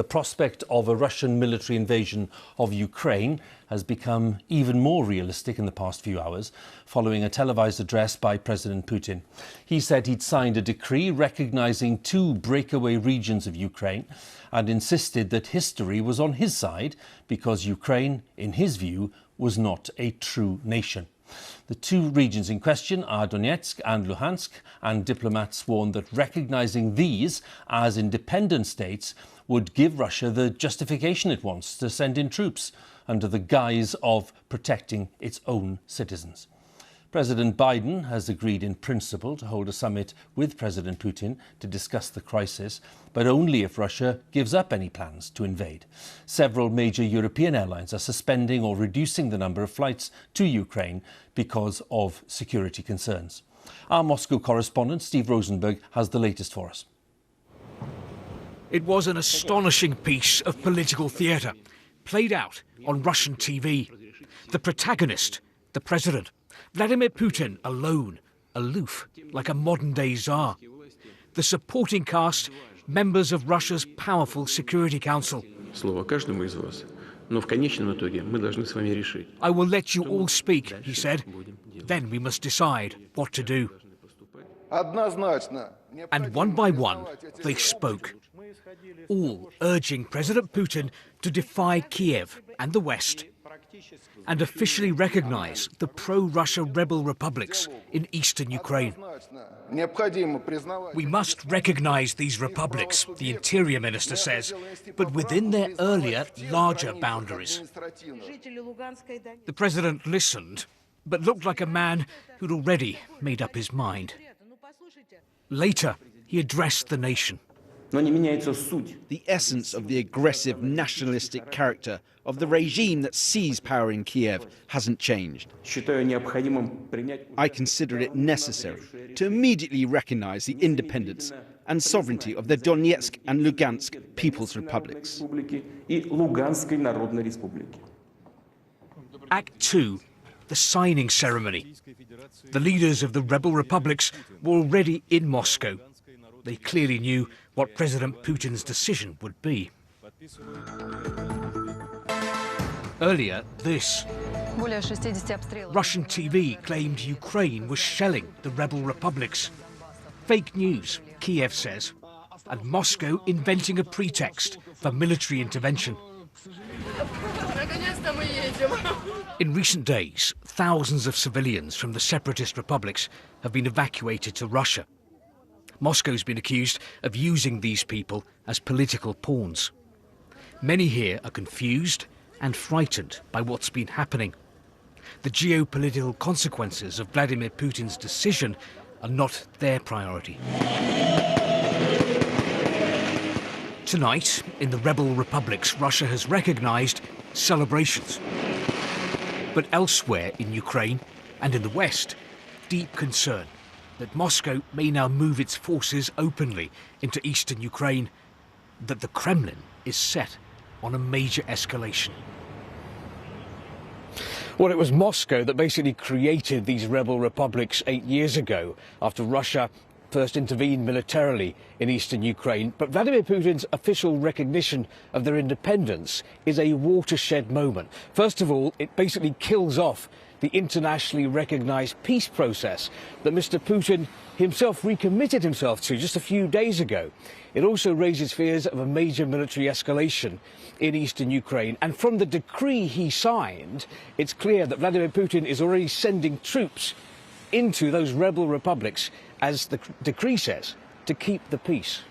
The prospect of a Russian military invasion of Ukraine has become even more realistic in the past few hours, following a televised address by President Putin. He said he'd signed a decree recognizing 2 breakaway regions of Ukraine and insisted that history was on his side because Ukraine, in his view, was not a true nation. The 2 regions in question are Donetsk and Luhansk, and diplomats warned that recognising these as independent states would give Russia the justification it wants to send in troops under the guise of protecting its own citizens. President Biden has agreed in principle to hold a summit with President Putin to discuss the crisis, but only if Russia gives up any plans to invade. Several major European airlines are suspending or reducing the number of flights to Ukraine because of security concerns. Our Moscow correspondent Steve Rosenberg has the latest for us. It was an astonishing piece of political theatre, played out on Russian TV. The protagonist, the president, Vladimir Putin, alone, aloof, like a modern-day czar. The supporting cast, members of Russia's powerful Security Council. I will let you all speak, he said. Then we must decide what to do. And one by one, they spoke, all urging President Putin to defy Kiev and the West and officially recognise the pro-Russia rebel republics in eastern Ukraine. We must recognise these republics, the Interior Minister says, but within their earlier, larger boundaries. The President listened, but looked like a man who'd already made up his mind. Later, he addressed the nation. The essence of the aggressive nationalistic character of the regime that seized power in Kiev hasn't changed. I consider it necessary to immediately recognise the independence and sovereignty of the Donetsk and Lugansk People's Republics. Act 2, the signing ceremony. The leaders of the rebel republics were already in Moscow. They clearly knew what President Putin's decision would be. Earlier, this. Russian TV claimed Ukraine was shelling the rebel republics. Fake news, Kiev says, and Moscow inventing a pretext for military intervention. In recent days, thousands of civilians from the separatist republics have been evacuated to Russia. Moscow's been accused of using these people as political pawns. Many here are confused and frightened by what's been happening. The geopolitical consequences of Vladimir Putin's decision are not their priority. Tonight, in the rebel republics Russia has recognized, celebrations. But elsewhere in Ukraine and in the West, deep concern that Moscow may now move its forces openly into eastern Ukraine, that the Kremlin is set on a major escalation. Well, it was Moscow that basically created these rebel republics 8 years ago, after Russia first intervened militarily in eastern Ukraine. But Vladimir Putin's official recognition of their independence is a watershed moment. First of all, it basically kills off the internationally recognised peace process that Mr. Putin himself recommitted himself to just a few days ago. It also raises fears of a major military escalation in eastern Ukraine. And from the decree he signed, it's clear that Vladimir Putin is already sending troops into those rebel republics, as the decree says, to keep the peace.